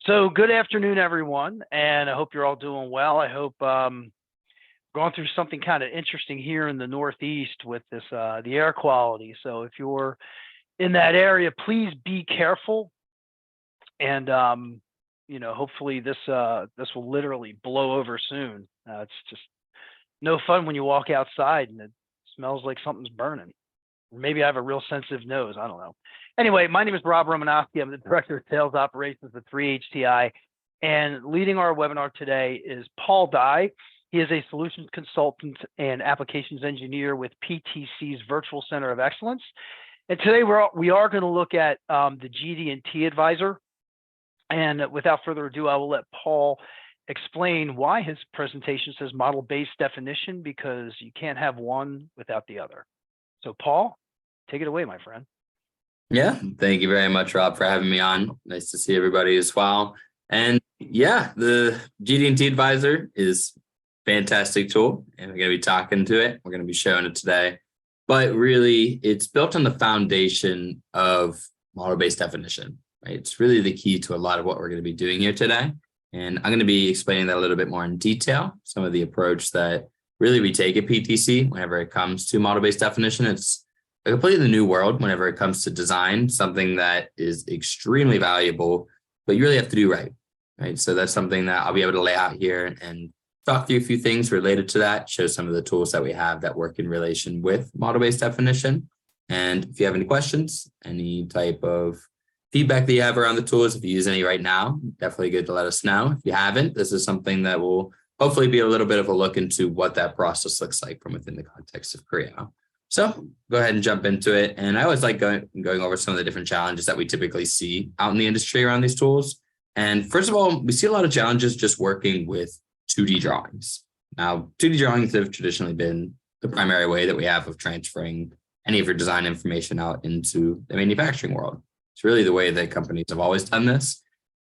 So good afternoon, everyone, and I hope you're all doing well. I hope going through something kind of interesting here in the Northeast with this the air quality. So if you're in that area, please be careful, and hopefully this will literally blow over soon. It's just no fun when you walk outside and it smells like something's burning. Maybe I have a real sensitive nose. I don't know. Anyway, my name is Rob Romanowski. I'm the Director of Sales Operations at 3HTI. And leading our webinar today is Paul Dye. He is a solutions consultant and applications engineer with PTC's Virtual Center of Excellence. And today we are going to look at the GD&T Advisor. And without further ado, I will let Paul explain why his presentation says model-based definition, because you can't have one without the other. So Paul, take it away, my friend. Yeah, thank you very much, Rob, for having me on. Nice to see everybody as well. And yeah, the GD&T Advisor is a fantastic tool, and we're going to be talking to it. We're going to be showing it today. But really, it's built on the foundation of model-based definition, right? It's really the key to a lot of what we're going to be doing here today. And I'm going to be explaining that a little bit more in detail, some of the approach that really we take at PTC whenever it comes to model-based definition. It's a completely new world whenever it comes to design, something that is extremely valuable, but you really have to do right? So that's something that I'll be able to lay out here and talk through a few things related to that, show some of the tools that we have that work in relation with model-based definition. And if you have any questions, any type of feedback that you have around the tools, if you use any right now, definitely good to let us know. If you haven't, this is something that will hopefully be a little bit of a look into what that process looks like from within the context of Creo. So go ahead and jump into it. And I always like going over some of the different challenges that we typically see out in the industry around these tools. And first of all, we see a lot of challenges just working with 2D drawings. Now, 2D drawings have traditionally been the primary way that we have of transferring any of your design information out into the manufacturing world. It's really the way that companies have always done this.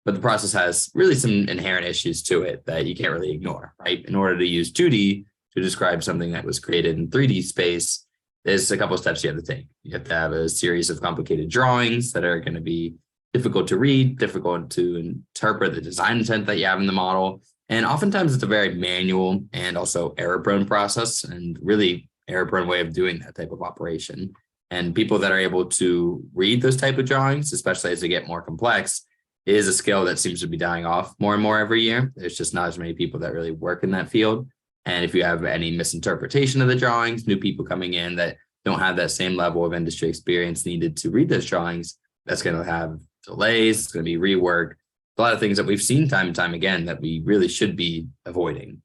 But the process has really some inherent issues to it that you can't really ignore, right? In order to use 2D to describe something that was created in 3D space, there's a couple of steps you have to take. You have to have a series of complicated drawings that are going to be difficult to read, difficult to interpret the design intent that you have in the model. And oftentimes it's a very manual and also error-prone process, and really error-prone way of doing that type of operation. And people that are able to read those type of drawings, especially as they get more complex, is a skill that seems to be dying off more and more every year. There's just not as many people that really work in that field. And if you have any misinterpretation of the drawings, new people coming in that don't have that same level of industry experience needed to read those drawings, that's going to have delays. It's going to be rework. A lot of things that we've seen time and time again that we really should be avoiding.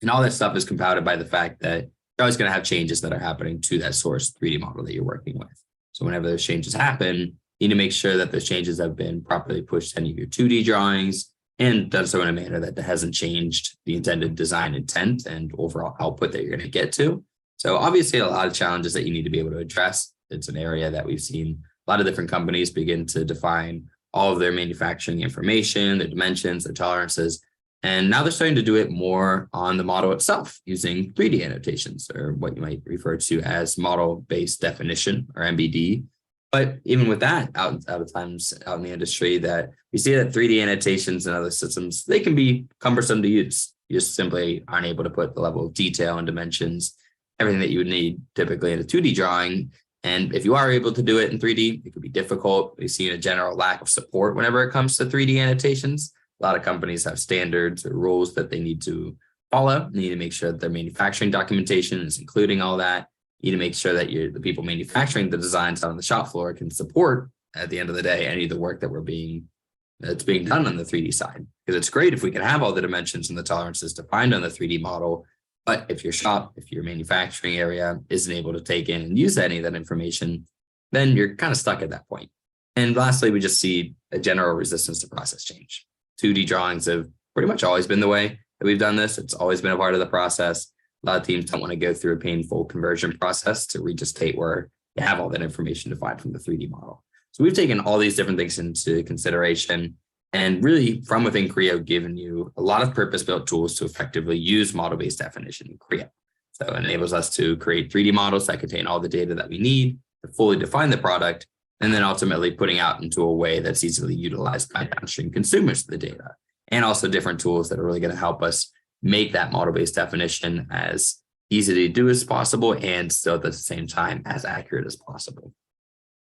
And all that stuff is compounded by the fact that you're always going to have changes that are happening to that source 3D model that you're working with. So whenever those changes happen, you need to make sure that those changes have been properly pushed to any of your 2D drawings and done so in a manner that hasn't changed the intended design intent and overall output that you're going to get to. So obviously a lot of challenges that you need to be able to address. It's an area that we've seen a lot of different companies begin to define all of their manufacturing information, their dimensions, their tolerances. And now they're starting to do it more on the model itself using 3D annotations, or what you might refer to as model-based definition, or MBD. But even with that, out of times out in the industry, that we see that 3D annotations and other systems, they can be cumbersome to use. You just simply aren't able to put the level of detail and dimensions, everything that you would need typically in a 2D drawing. And if you are able to do it in 3D, it could be difficult. We've seen a general lack of support whenever it comes to 3D annotations. A lot of companies have standards or rules that they need to follow. They need to make sure that their manufacturing documentation is including all that. You need to make sure that the people manufacturing the designs on the shop floor can support, at the end of the day, any of the work that's being done on the 3D side. Because it's great if we can have all the dimensions and the tolerances defined on the 3D model, but if your manufacturing area isn't able to take in and use any of that information, then you're kind of stuck at that point. And lastly, we just see a general resistance to process change. 2D drawings have pretty much always been the way that we've done this. It's always been a part of the process. A lot of teams don't want to go through a painful conversion process to reach a state where you have all that information defined from the 3D model. So we've taken all these different things into consideration, and really from within Creo, given you a lot of purpose-built tools to effectively use model-based definition in Creo. So it enables us to create 3D models that contain all the data that we need to fully define the product, and then ultimately putting out into a way that's easily utilized by downstream consumers of the data, and also different tools that are really going to help us make that model-based definition as easy to do as possible and still at the same time as accurate as possible.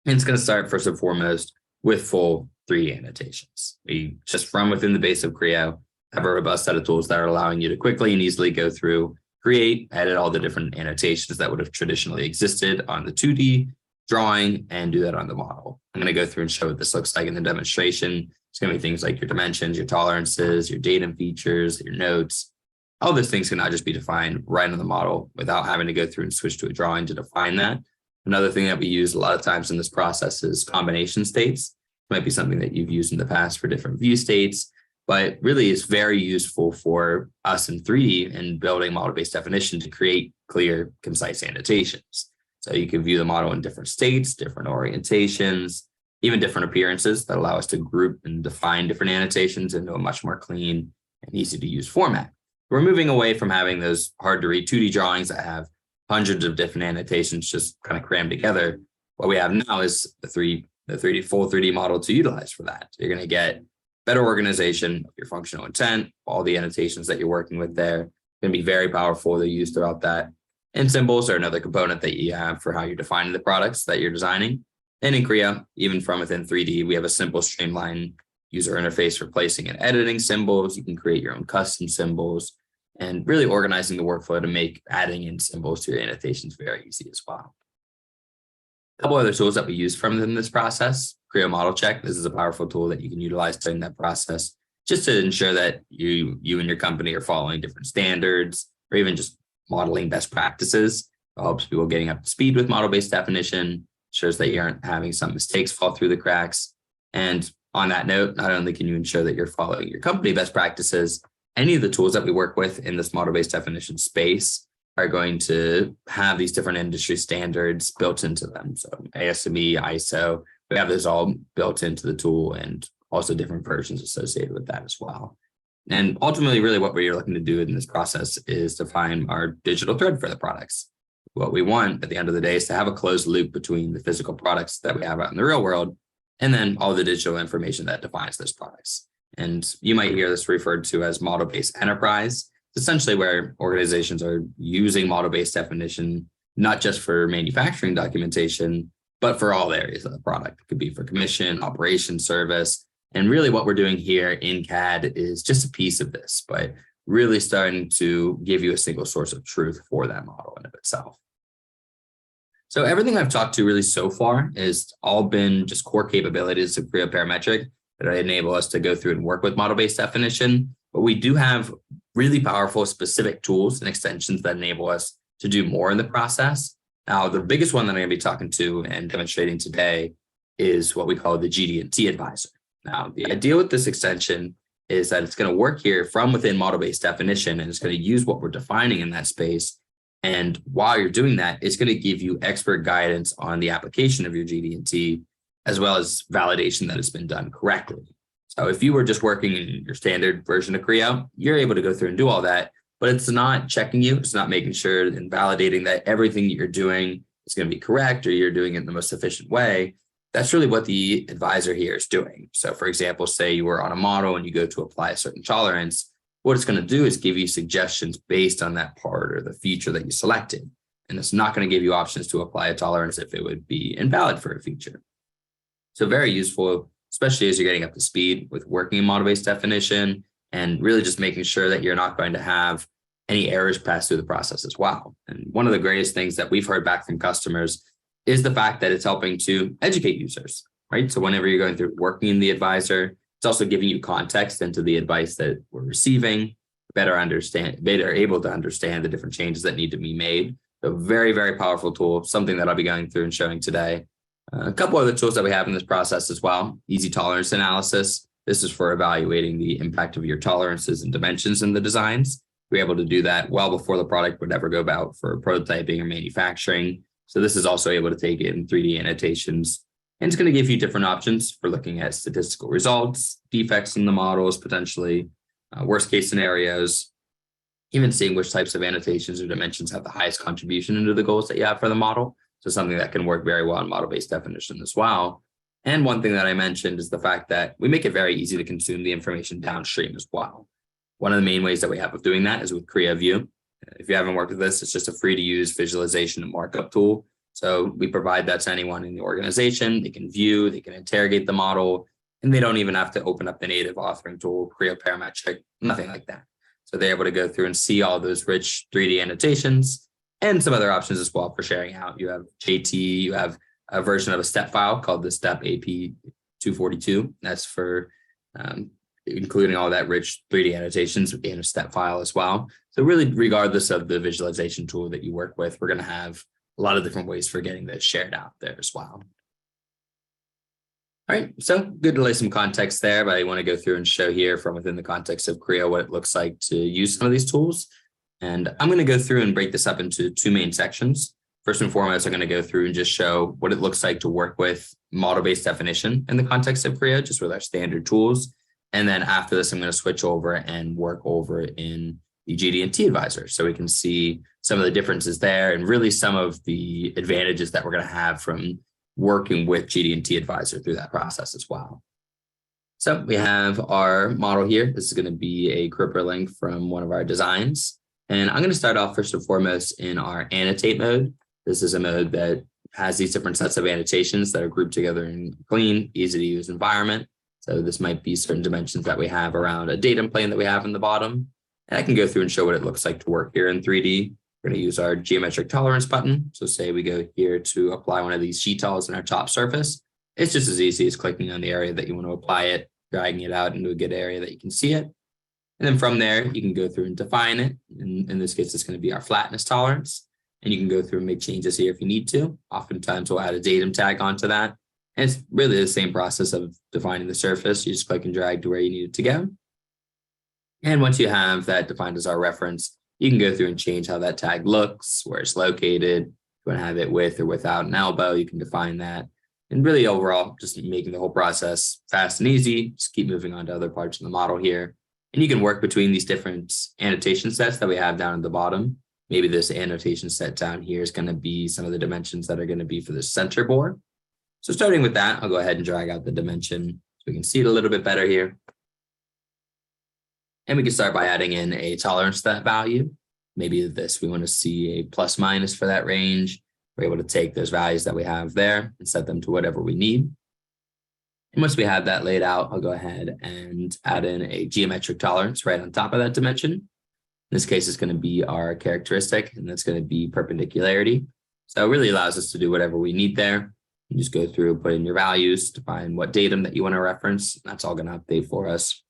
And it's going to start first and foremost with full 3D annotations. We just from within the base of Creo have a robust set of tools that are allowing you to quickly and easily go through, create, edit all the different annotations that would have traditionally existed on the 2D drawing, and do that on the model. I'm going to go through and show what this looks like in the demonstration. It's going to be things like your dimensions, your tolerances, your datum features, your notes. All those things can now just be defined right on the model without having to go through and switch to a drawing to define that. Another thing that we use a lot of times in this process is combination states. It might be something that you've used in the past for different view states, but really is very useful for us in 3D and building model-based definition to create clear, concise annotations. So you can view the model in different states, different orientations, even different appearances that allow us to group and define different annotations into a much more clean and easy to use format. We're moving away from having those hard to read 2D drawings that have hundreds of different annotations just kind of crammed together. What we have now is the full 3D model to utilize for that. You're going to get better organization of your functional intent, all the annotations that you're working with there, going to be very powerful to use throughout that. And symbols are another component that you have for how you're defining the products that you're designing. And in Creo, even from within 3D, we have a simple streamlined user interface for placing and editing symbols. You can create your own custom symbols and really organizing the workflow to make adding in symbols to your annotations very easy as well. A couple other tools that we use from within this process, Creo Model Check. This is a powerful tool that you can utilize during that process just to ensure that you and your company are following different standards or even just modeling best practices. It helps people getting up to speed with model-based definition, ensures that you aren't having some mistakes fall through the cracks. And on that note, not only can you ensure that you're following your company best practices, any of the tools that we work with in this model-based definition space are going to have these different industry standards built into them. So ASME, ISO, we have those all built into the tool and also different versions associated with that as well. And ultimately, really what we're looking to do in this process is define our digital thread for the products. What we want at the end of the day is to have a closed loop between the physical products that we have out in the real world and then all the digital information that defines those products. And you might hear this referred to as model-based enterprise. It's essentially where organizations are using model-based definition, not just for manufacturing documentation, but for all areas of the product. It could be for commission, operation, service. And really what we're doing here in CAD is just a piece of this, but really starting to give you a single source of truth for that model in of itself. So everything I've talked to really so far has all been just core capabilities of Creo Parametric that enable us to go through and work with model-based definition. But we do have really powerful specific tools and extensions that enable us to do more in the process. Now, the biggest one that I'm going to be talking to and demonstrating today is what we call the GD&T Advisor. Now, the idea with this extension is that it's going to work here from within model-based definition, and it's going to use what we're defining in that space. And while you're doing that, it's going to give you expert guidance on the application of your GD&T, as well as validation that it's been done correctly. So if you were just working in your standard version of Creo, you're able to go through and do all that, but it's not checking you. It's not making sure and validating that everything that you're doing is going to be correct or you're doing it in the most efficient way. That's really what the advisor here is doing. So for example, say you were on a model and you go to apply a certain tolerance, what it's going to do is give you suggestions based on that part or the feature that you selected. And it's not going to give you options to apply a tolerance if it would be invalid for a feature. So very useful, especially as you're getting up to speed with working in model-based definition and really just making sure that you're not going to have any errors pass through the process as well. And one of the greatest things that we've heard back from customers is the fact that it's helping to educate users, right? So whenever you're going through working in the advisor, it's also giving you context into the advice that we're receiving, better able to understand the different changes that need to be made. A very, very powerful tool, something that I'll be going through and showing today. A couple other tools that we have in this process as well. Easy tolerance analysis. This is for evaluating the impact of your tolerances and dimensions in the designs. We're able to do that well before the product would ever go about for prototyping or manufacturing. So this is also able to take it in 3D annotations. And it's going to give you different options for looking at statistical results, defects in the models, potentially worst case scenarios, even seeing which types of annotations or dimensions have the highest contribution into the goals that you have for the model. So something that can work very well in model-based definition as well. And one thing that I mentioned is the fact that we make it very easy to consume the information downstream as well. One of the main ways that we have of doing that is with Creo View. If you haven't worked with this, it's just a free to use visualization and markup tool. So we provide that to anyone in the organization. They can view, they can interrogate the model, and they don't even have to open up the native authoring tool, Creo parametric, nothing like that. So they're able to go through and see all those rich 3D annotations and some other options as well for sharing out. You have JT, you have a version of a step file called the step AP242. That's for including all that rich 3D annotations in a step file as well. So really, regardless of the visualization tool that you work with, we're going to have a lot of different ways for getting this shared out there as well. All right, so good to lay some context there, but I want to go through and show here from within the context of Creo what it looks like to use some of these tools. And I'm going to go through and break this up into two main sections. First and foremost, I'm going to go through and just show what it looks like to work with model-based definition in the context of Creo, just with our standard tools. And then after this, I'm going to switch over and work over in the GD&T Advisor so we can see some of the differences there and really some of the advantages that we're going to have from working with GD&T Advisor through that process as well. So we have our model here. This is going to be a hyperlink from one of our designs. And I'm going to start off first and foremost in our annotate mode. This is a mode that has these different sets of annotations that are grouped together in a clean, easy to use environment. So this might be certain dimensions that we have around a datum plane that we have in the bottom. And I can go through and show what it looks like to work here in 3D. We're going to use our geometric tolerance button. So say we go here to apply one of these G-tols in our top surface. It's just as easy as clicking on the area that you want to apply it, dragging it out into a good area that you can see it. And then from there, you can go through and define it. In this case, it's going to be our flatness tolerance. And you can go through and make changes here if you need to. Oftentimes, we'll add a datum tag onto that. And it's really the same process of defining the surface. You just click and drag to where you need it to go. And once you have that defined as our reference, you can go through and change how that tag looks, where it's located. If you want to have it with or without an elbow, you can define that. And really overall, just making the whole process fast and easy. Just keep moving on to other parts of the model here. And you can work between these different annotation sets that we have down at the bottom. Maybe this annotation set down here is going to be some of the dimensions that are going to be for the center board. So starting with that, I'll go ahead and drag out the dimension so we can see it a little bit better here. And we can start by adding in a tolerance to that value. Maybe this, we want to see a plus minus for that range. We're able to take those values that we have there and set them to whatever we need. And once we have that laid out, I'll go ahead and add in a geometric tolerance right on top of that dimension. In this case, it's going to be our characteristic, and that's going to be perpendicularity. So it really allows us to do whatever we need there. You just go through, put in your values, define what datum that you want to reference. That's all going to update for us.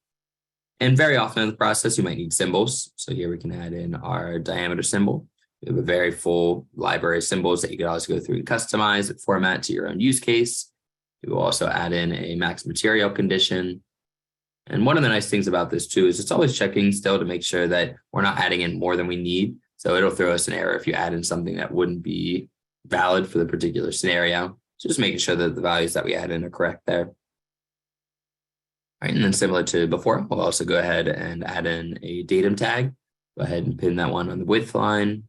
And very often in the process, you might need symbols. So here we can add in our diameter symbol. We have a very full library of symbols that you can also go through and customize and format to your own use case. We will also add in a max material condition. And one of the nice things about this too is it's always checking still to make sure that we're not adding in more than we need. So it'll throw us an error if you add in something that wouldn't be valid for the particular scenario. So just making sure that the values that we add in are correct there. All right, and then similar to before, we'll also go ahead and add in a datum tag. Go ahead and pin that one on the width line.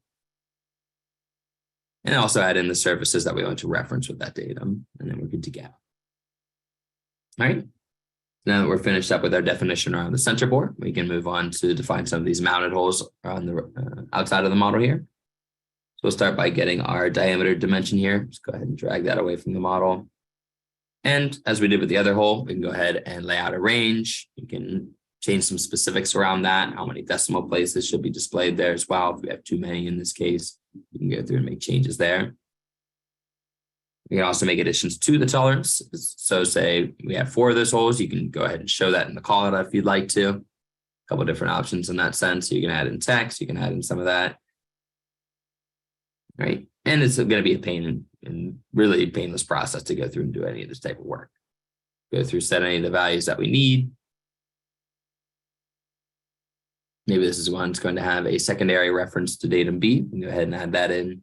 And also add in the surfaces that we want to reference with that datum, and then we're good to go. All right, now that we're finished up with our definition around the center board, we can move on to define some of these mounted holes on the outside of the model here. So we'll start by getting our diameter dimension here. Just go ahead and drag that away from the model. And as we did with the other hole, we can go ahead and lay out a range. You can change some specifics around that, how many decimal places should be displayed there as well. If we have too many in this case, you can go through and make changes there. We can also make additions to the tolerance. So say we have 4 of those holes, you can go ahead and show that in the callout if you'd like to. A couple of different options in that sense. You can add in text, you can add in some of that. Right. And it's going to be a pain and really painless process to go through and do any of this type of work. Go through, set any of the values that we need. Maybe this is one that's going to have a secondary reference to datum B. We can go ahead and add that in.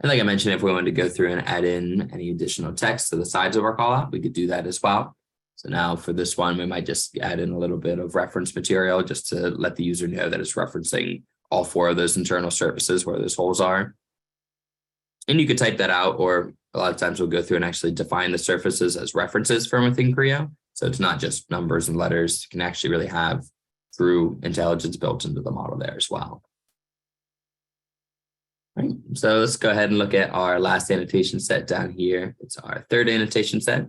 And like I mentioned, if we wanted to go through and add in any additional text to the sides of our callout, we could do that as well. So now for this one, we might just add in a little bit of reference material just to let the user know that it's referencing all 4 of those internal surfaces where those holes are. And you could type that out, or a lot of times we'll go through and actually define the surfaces as references from within Creo. So it's not just numbers and letters. You can actually really have true intelligence built into the model there as well. All right, so let's go ahead and look at our last annotation set down here. It's our third annotation set.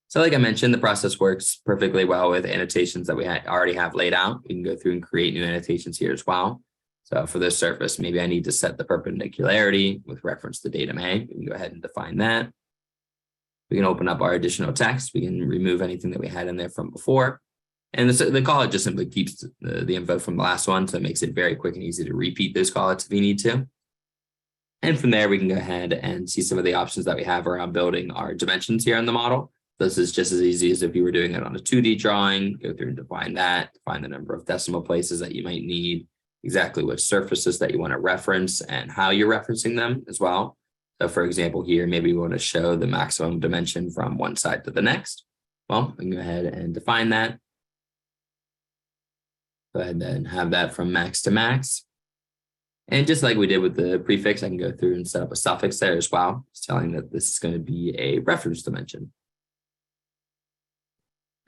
So like I mentioned, the process works perfectly well with annotations that we already have laid out. We can go through and create new annotations here as well. So for this surface, maybe I need to set the perpendicularity with reference to datum A. We can go ahead and define that. We can open up our additional text. We can remove anything that we had in there from before. And the callout just simply keeps the info from the last one. So it makes it very quick and easy to repeat those callouts if you need to. And from there, we can go ahead and see some of the options that we have around building our dimensions here in the model. This is just as easy as if you were doing it on a 2D drawing. Go through and define that, define the number of decimal places that you might need, exactly which surfaces that you want to reference and how you're referencing them as well. So for example, here, maybe we want to show the maximum dimension from one side to the next. Well, we can go ahead and define that. Go ahead and have that from max to max. And just like we did with the prefix, I can go through and set up a suffix there as well. It's telling that this is going to be a reference dimension.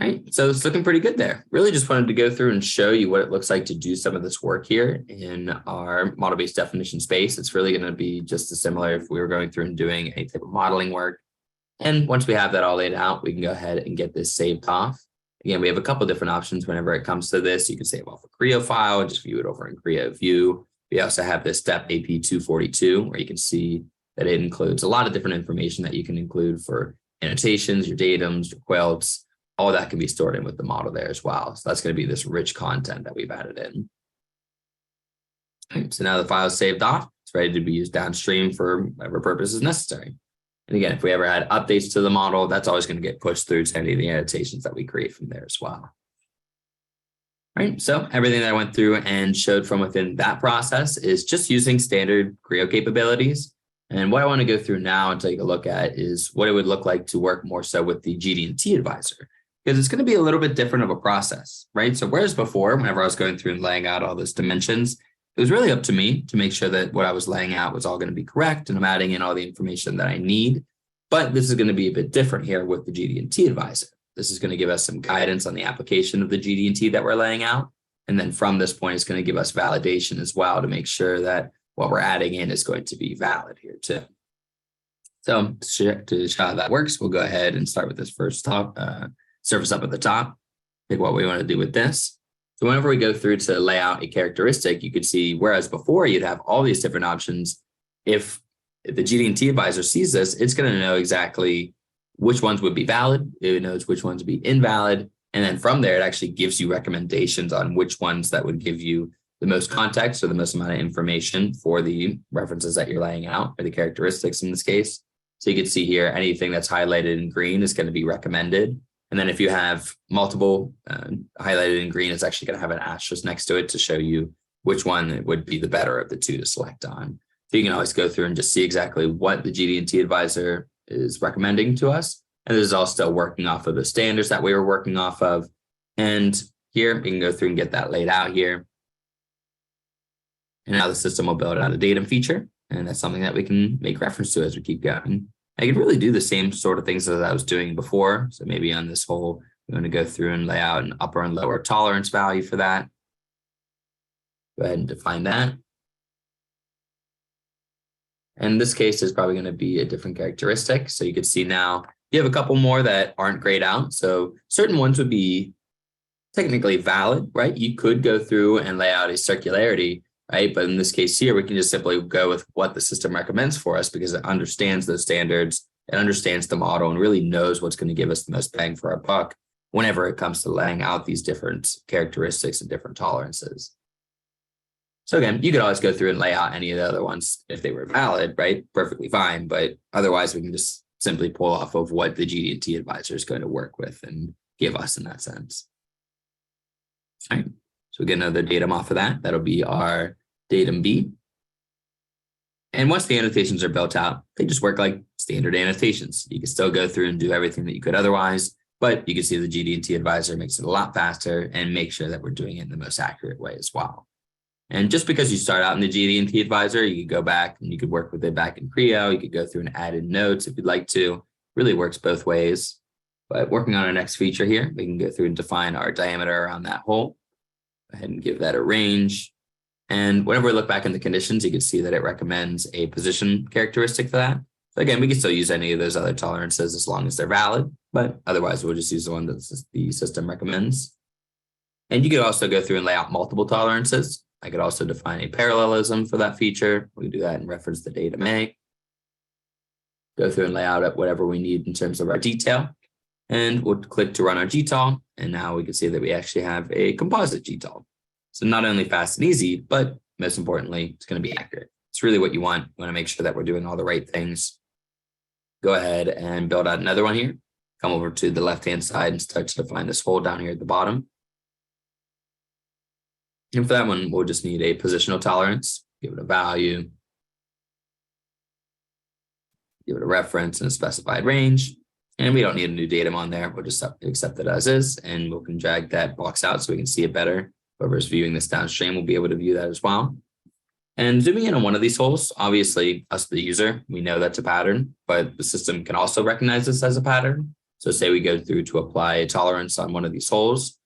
All right, so it's looking pretty good there. Really just wanted to go through and show you what it looks like to do some of this work here in our model-based definition space. It's really going to be just as similar if we were going through and doing any type of modeling work. And once we have that all laid out, we can go ahead and get this saved off. Again, we have a couple different options whenever it comes to this. You can save off a Creo file and just view it over in Creo View. We also have this step AP242, where you can see that it includes a lot of different information that you can include for annotations, your datums, your quilts. All that can be stored in with the model there as well. So that's going to be this rich content that we've added in. All right, so now the file is saved off. It's ready to be used downstream for whatever purpose is necessary. And again, if we ever had updates to the model, that's always going to get pushed through to any of the annotations that we create from there as well. All right, so everything that I went through and showed from within that process is just using standard Creo capabilities. And what I want to go through now and take a look at is what it would look like to work more so with the GD&T Advisor, because it's going to be a little bit different of a process, right? So whereas before, whenever I was going through and laying out all those dimensions, it was really up to me to make sure that what I was laying out was all going to be correct and I'm adding in all the information that I need. But this is going to be a bit different here with the GD&T Advisor. This is going to give us some guidance on the application of the GD&T that we're laying out. And then from this point, it's going to give us validation as well to make sure that what we're adding in is going to be valid here too. So to show how that works, we'll go ahead and start with this first surface up at the top, pick what we want to do with this. So whenever we go through to lay out a characteristic, you could see, whereas before you'd have all these different options, if the GD&T Advisor sees this, it's going to know exactly which ones would be valid. It knows which ones would be invalid. And then from there, it actually gives you recommendations on which ones that would give you the most context or the most amount of information for the references that you're laying out, or the characteristics in this case. So you can see here, anything that's highlighted in green is going to be recommended. And then if you have multiple highlighted in green, it's actually going to have an asterisk next to it to show you which one would be the better of the two to select on. So you can always go through and just see exactly what the GD&T Advisor is recommending to us. And this is all still working off of the standards that we were working off of. And here we can go through and get that laid out here. And now the system will build out a datum feature. And that's something that we can make reference to as we keep going. I can really do the same sort of things as I was doing before. So maybe on this whole, we're going to go through and lay out an upper and lower tolerance value for that. Go ahead and define that. And in this case, there's probably going to be a different characteristic. So you can see now you have a couple more that aren't grayed out. So certain ones would be technically valid, right? You could go through and lay out a circularity, right? But in this case here, we can just simply go with what the system recommends for us because it understands those standards, it understands the model, and really knows what's going to give us the most bang for our buck whenever it comes to laying out these different characteristics and different tolerances. So again, you could always go through and lay out any of the other ones if they were valid, right? Perfectly fine. But otherwise, we can just simply pull off of what the GD&T Advisor is going to work with and give us in that sense. All right. So we get another datum off of that. That'll be our datum B. And once the annotations are built out, they just work like standard annotations. You can still go through and do everything that you could otherwise, but you can see the GD&T Advisor makes it a lot faster and make sure that we're doing it in the most accurate way as well. And just because you start out in the GD&T Advisor, you could go back and you could work with it back in Creo. You could go through and add in notes if you'd like to. Really works both ways. But working on our next feature here, we can go through and define our diameter around that hole. Go ahead and give that a range. And whenever we look back in the conditions, you can see that it recommends a position characteristic for that. So again, we can still use any of those other tolerances as long as they're valid, but otherwise we'll just use the one that the system recommends. And you could also go through and lay out multiple tolerances. I could also define a parallelism for that feature. We can do that and reference the data may. Go through and lay out whatever we need in terms of our detail. And we'll click to run our GTOL. And now we can see that we actually have a composite GTOL. So not only fast and easy, but most importantly, it's going to be accurate. It's really what you want. You want to make sure that we're doing all the right things. Go ahead and build out another one here. Come over to the left-hand side and start to define this hole down here at the bottom. And for that one, we'll just need a positional tolerance. Give it a value. Give it a reference and a specified range. And we don't need a new datum on there. We'll just accept it as is, and we can drag that box out so we can see it better. Whoever's viewing this downstream will be able to view that as well. And zooming in on one of these holes, obviously, us, the user, we know that's a pattern, but the system can also recognize this as a pattern. So say we go through to apply a tolerance on one of these holes.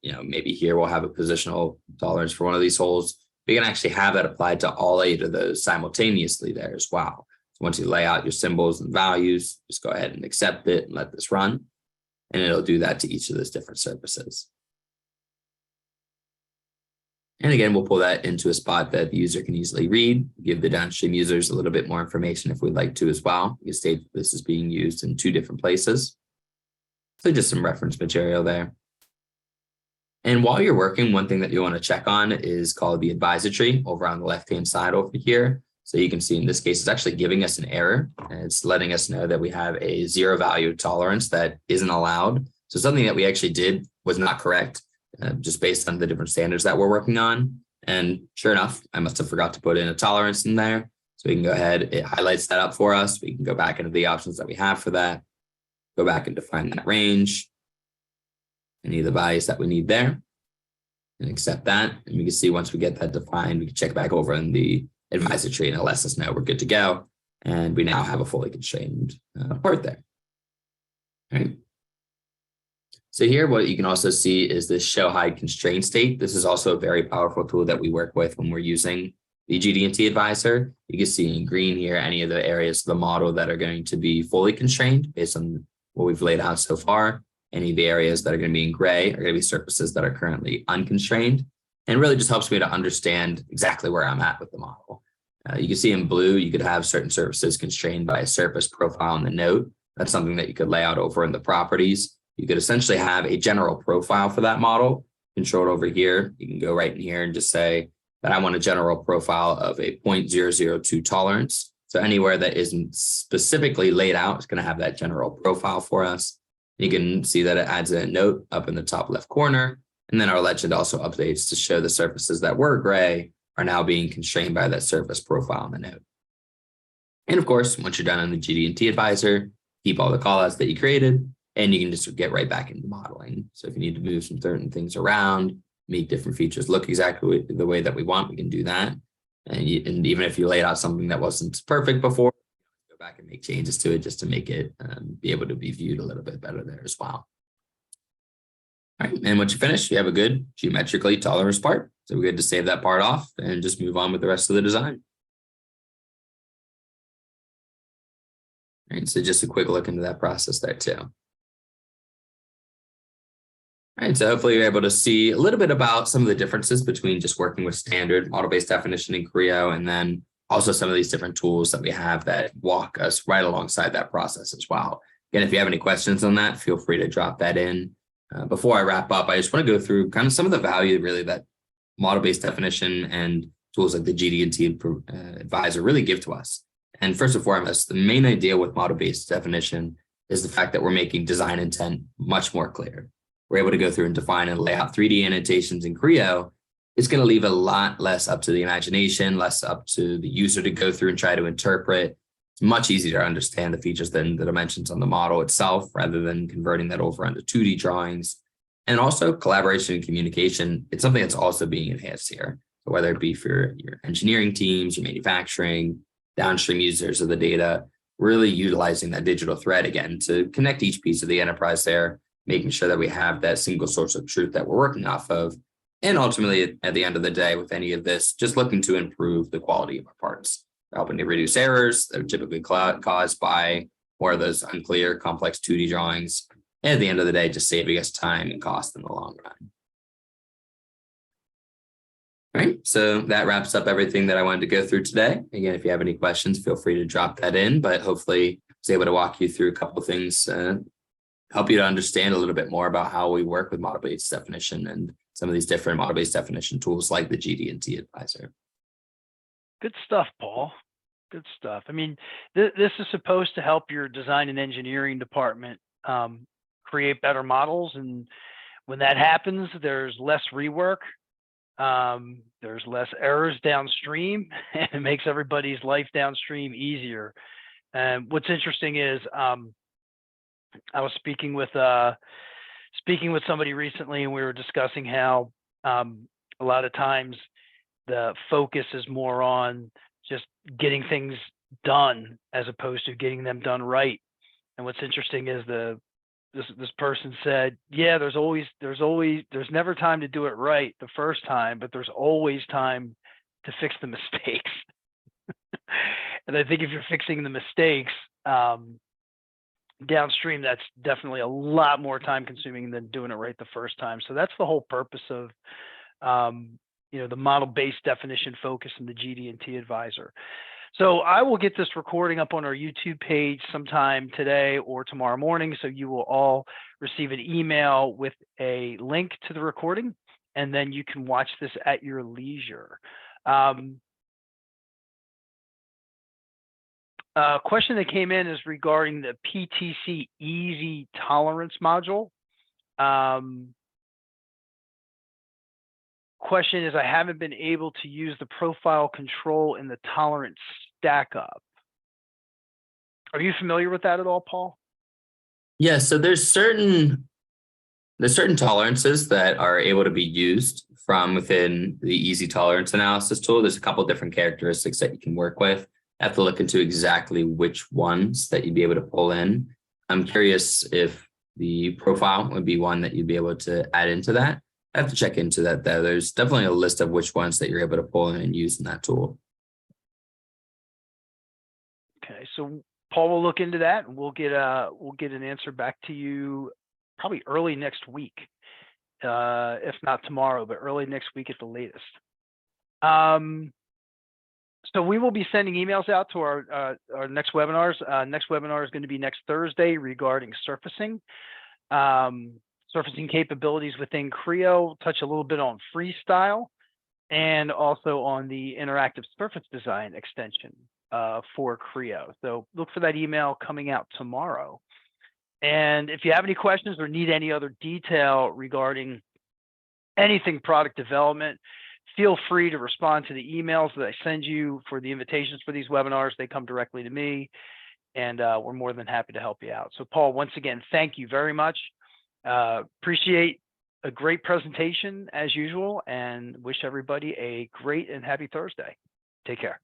Maybe here we'll have a positional tolerance for one of these holes. We can actually have that applied to all 8 of those simultaneously there as well. So once you lay out your symbols and values, just go ahead and accept it and let this run. And it'll do that to each of those different surfaces. And again, we'll pull that into a spot that the user can easily read, give the downstream users a little bit more information if we'd like to as well. You can state that this is being used in 2 different places. So just some reference material there. And while you're working, one thing that you want to check on is called the advisor tree over on the left-hand side over here. So you can see in this case, it's actually giving us an error. And it's letting us know that we have a 0 value tolerance that isn't allowed. So something that we actually did was not correct. Just based on the different standards that we're working on. And sure enough, I must have forgot to put in a tolerance in there. So we can go ahead, it highlights that up for us. We can go back into the options that we have for that, go back and define that range, any of the values that we need there, and accept that. And we can see once we get that defined, we can check back over in the advisor tree and it lets us know we're good to go. And we now have a fully constrained part there. All right. So here, what you can also see is this show hide constraint state. This is also a very powerful tool that we work with when we're using the GD&T Advisor. You can see in green here, any of the areas of the model that are going to be fully constrained based on what we've laid out so far. Any of the areas that are going to be in gray are going to be surfaces that are currently unconstrained. And it really just helps me to understand exactly where I'm at with the model. You can see in blue, you could have certain surfaces constrained by a surface profile in the node. That's something that you could lay out over in the properties. You could essentially have a general profile for that model controlled over here. You can go right in here and just say that I want a general profile of a 0.002 tolerance. So anywhere that isn't specifically laid out is going to have that general profile for us. You can see that it adds a note up in the top left corner. And then our legend also updates to show the surfaces that were gray are now being constrained by that surface profile in the node. And of course, once you're done on the GD&T Advisor, keep all the callouts that you created. And you can just get right back into modeling. So if you need to move some certain things around, make different features look exactly the way that we want, we can do that. And even if you laid out something that wasn't perfect before, go back and make changes to it just to make it be able to be viewed a little bit better there as well. All right, and once you finish, you have a good geometrically tolerance part. So we're good to save that part off and just move on with the rest of the design. All right, so just a quick look into that process there too. All right, so hopefully you're able to see a little bit about some of the differences between just working with standard model-based definition in Creo, and then also some of these different tools that we have that walk us right alongside that process as well. Again, if you have any questions on that, feel free to drop that in. Before I wrap up, I just want to go through kind of some of the value really that model-based definition and tools like the GD&T Advisor really give to us. And first and foremost, the main idea with model-based definition is the fact that we're making design intent much more clear. We're able to go through and define and lay out 3D annotations in Creo. It's going to leave a lot less up to the imagination, less up to the user to go through and try to interpret. It's much easier to understand the features than the dimensions on the model itself, rather than converting that over onto 2D drawings. And also collaboration and communication. It's something that's also being enhanced here. So whether it be for your engineering teams, your manufacturing, downstream users of the data, really utilizing that digital thread again to connect each piece of the enterprise there, making sure that we have that single source of truth that we're working off of. And ultimately, at the end of the day, with any of this, just looking to improve the quality of our parts, helping to reduce errors that are typically caused by more of those unclear, complex 2D drawings. And at the end of the day, just saving us time and cost in the long run. All right, so that wraps up everything that I wanted to go through today. Again, if you have any questions, feel free to drop that in, but hopefully I was able to walk you through a couple of things, help you to understand a little bit more about how we work with model-based definition and some of these different model-based definition tools like the GD&T Advisor. Good stuff, Paul. Good stuff. I mean, this is supposed to help your design and engineering department create better models. And when that happens, there's less rework. There's less errors downstream, and it makes everybody's life downstream easier. And what's interesting is I was speaking with somebody recently, and we were discussing how a lot of times the focus is more on just getting things done as opposed to getting them done right. And what's interesting is this person said, yeah, there's never time to do it right the first time, but there's always time to fix the mistakes. And I think if you're fixing the mistakes downstream, that's definitely a lot more time consuming than doing it right the first time. So that's the whole purpose of the model-based definition focus in the GD&T Advisor. So I will get this recording up on our YouTube page sometime today or tomorrow morning. So you will all receive an email with a link to the recording, and then you can watch this at your leisure. A question that came in is regarding the PTC Easy Tolerance module. Question is, I haven't been able to use the profile control in the tolerance stack up. Are you familiar with that at all, Paul? Yeah, so there's certain tolerances that are able to be used from within the easy tolerance analysis tool. There's a couple of different characteristics that you can work with. I have to look into exactly which ones that you'd be able to pull in. I'm curious if the profile would be one that you'd be able to add into that. I have to check into that though. There's definitely a list of which ones that you're able to pull in and use in that tool. Okay, so Paul will look into that, and we'll get an answer back to you probably early next week, if not tomorrow, but early next week at the latest. So we will be sending emails out to our next webinars. Next webinar is going to be next Thursday regarding surfacing. Surfacing capabilities within Creo, touch a little bit on freestyle, and also on the interactive surface design extension for Creo. So look for that email coming out tomorrow. And if you have any questions or need any other detail regarding anything product development, feel free to respond to the emails that I send you for the invitations for these webinars. They come directly to me, and we're more than happy to help you out. So Paul, once again, thank you very much. Appreciate a great presentation as usual, and wish everybody a great and happy Thursday. Take care.